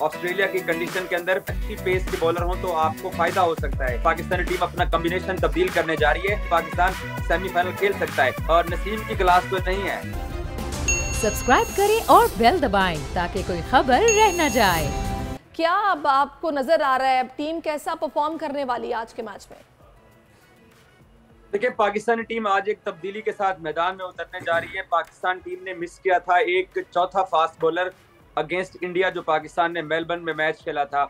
Australia की condition के अंदर अच्छी पेस के बॉलर हो तो आपको फायदा हो सकता है। पाकिस्तानी टीम अपना कॉम्बिनेशन तब्दील करने जा रही है। पाकिस्तान सेमीफाइनल खेल सकता है और नसीम की क्लास तो नहीं है। सब्सक्राइब करें और बेल दबाएं ताकि कोई खबर रह न जाए। क्या अब आपको नजर आ रहा है टीम कैसा परफॉर्म करने वाली है आज के मैच में? देखिए, पाकिस्तानी टीम आज एक तब्दीली के साथ मैदान में उतरने जा रही है। पाकिस्तान टीम ने मिस किया था एक चौथा फास्ट बॉलर अगेंस्ट इंडिया, जो पाकिस्तान ने मेलबर्न में मैच खेला था।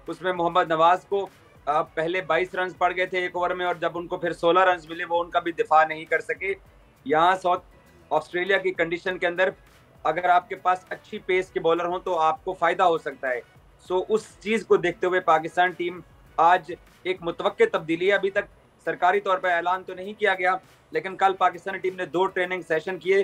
उसमें मोहम्मद नवाज को पहले 22 रन पड़ गए थे एक ओवर में, और जब उनको फिर 16 रन मिले वो उनका भी दिफा नहीं कर सके। यहाँ साउथ ऑस्ट्रेलिया की कंडीशन के अंदर अगर आपके पास अच्छी पेस के बॉलर हों तो आपको फायदा हो सकता है। सो उस चीज को देखते हुए पाकिस्तान टीम आज एक मुतवक्के तब्दीली, अभी तक सरकारी तौर पर ऐलान तो नहीं किया गया, लेकिन कल पाकिस्तानी टीम ने 2 ट्रेनिंग सेशन किए।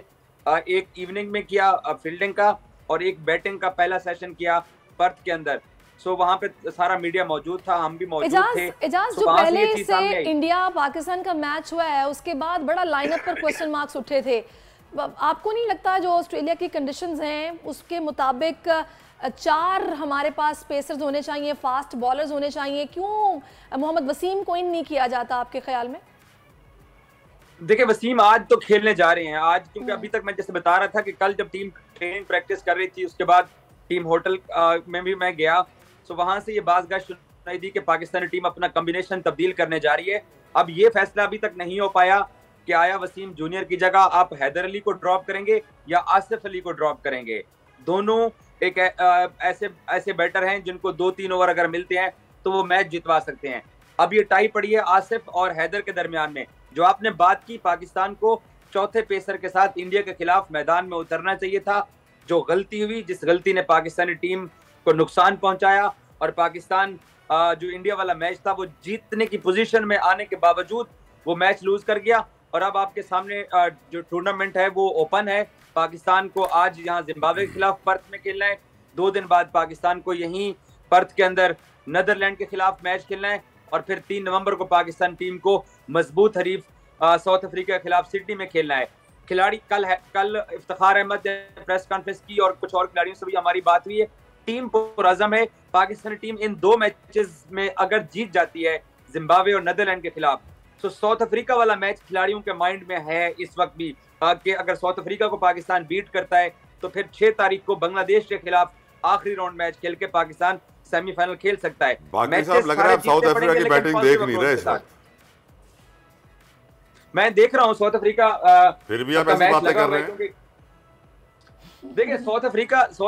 एक इवनिंग में किया फील्डिंग का और एक बैटिंग का पहला सेशन किया पर्थ के अंदर। सो वहां पे सारा मीडिया मौजूद था, हम भी मौजूद थे। एजाज, जो पहले से इंडिया पाकिस्तान का मैच हुआ है उसके बाद बड़ा लाइनअप पर क्वेश्चन मार्क्स उठे थे। आपको नहीं लगता जो ऑस्ट्रेलिया की कंडीशंस हैं उसके मुताबिक 4 हमारे पास पेसर्स होने चाहिए, फास्ट बॉलर्स होने चाहिए? क्यों मोहम्मद वसीम को इन नहीं किया जाता आपके ख्याल में? देखिए, वसीम आज तो खेलने जा रहे हैं आज, क्योंकि अभी तक मैं जैसे बता रहा था कि कल जब टीम ट्रेनिंग प्रैक्टिस कर रही थी उसके बाद टीम होटल में भी मैं गया, तो वहां से ये बाज़गाह सुनाई दी कि पाकिस्तानी टीम अपना कॉम्बिनेशन तब्दील करने जा रही है। अब ये फैसला अभी तक नहीं हो पाया कि आया वसीम जूनियर की जगह आप हैदर अली को ड्रॉप करेंगे या आसिफ अली को ड्रॉप करेंगे। दोनों एक ऐसे बैटर हैं जिनको 2-3 ओवर अगर मिलते हैं तो वो मैच जितवा सकते हैं। अब ये टाई पड़ी है आसिफ और हैदर के दरमियान में। जो आपने बात की, पाकिस्तान को चौथे पेसर के साथ इंडिया के खिलाफ मैदान में उतरना चाहिए था। जो गलती हुई, जिस गलती ने पाकिस्तानी टीम को नुकसान पहुंचाया, और पाकिस्तान जो इंडिया वाला मैच था वो जीतने की पोजीशन में आने के बावजूद वो मैच लूज कर गया। और अब आपके सामने जो टूर्नामेंट है वो ओपन है। पाकिस्तान को आज यहाँ जिम्बाब्वे के खिलाफ पर्थ में खेलना है। 2 दिन बाद पाकिस्तान को यहीं पर्थ के अंदर नीदरलैंड के खिलाफ मैच खेलना है, और फिर 3 नवंबर को पाकिस्तान टीम को मजबूत हरीफ साउथ अफ्रीका के खिलाफ सिडनी में खेलना है। खिलाड़ी कल इफ्तिखार अहमद ने प्रेस कॉन्फ्रेंस की और कुछ और खिलाड़ियों से भी हमारी बात हुई है। टीम पुरअज़म है। पाकिस्तानी टीम इन 2 मैचेस में अगर जीत जाती है जिम्बाब्वे और नीदरलैंड के खिलाफ, तो साउथ अफ्रीका वाला मैच खिलाड़ियों के माइंड में है इस वक्त भी कि अगर साउथ अफ्रीका को पाकिस्तान बीट करता है तो फिर 6 तारीख को बांग्लादेश के खिलाफ आखिरी राउंड मैच खेल के पाकिस्तान सेमीफाइनल खेल सकता है। बाकी साहब लग रहा है साउथ अफ्रीका की बैटिंग देख नहीं रहे इस वक्त। मैं देख रहा हूं साउथ अफ्रीका, फिर भी आप ऐसी बातें कर रहे हैं। देखिए, साउथ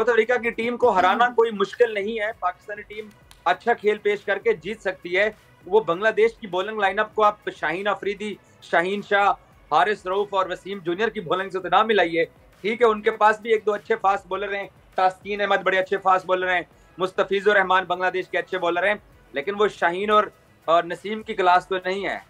अफ्रीका की टीम को हराना कोई मुश्किल नहीं है। पाकिस्तानी टीम अच्छा खेल पेश करके जीत सकती है। वो बांग्लादेश की बॉलिंग लाइनअप को आप शाहीन अफरीदी, शाहीन शाह, हारिस रऊफ और वसीम जूनियर की बॉलिंग से तो ना मिलाइए। ठीक है, उनके पास भी 1-2 अच्छे फास्ट बॉलर हैं। तास्कीन अहमद बड़े अच्छे फास्ट बॉलर हैं। मुस्तफिजुर रहमान बांग्लादेश के अच्छे बॉलर हैं, लेकिन वो शाहीन और नसीम की क्लास तो नहीं है।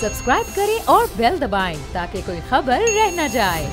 सब्सक्राइब करें और बेल दबाएं ताकि कोई खबर रह न जाए।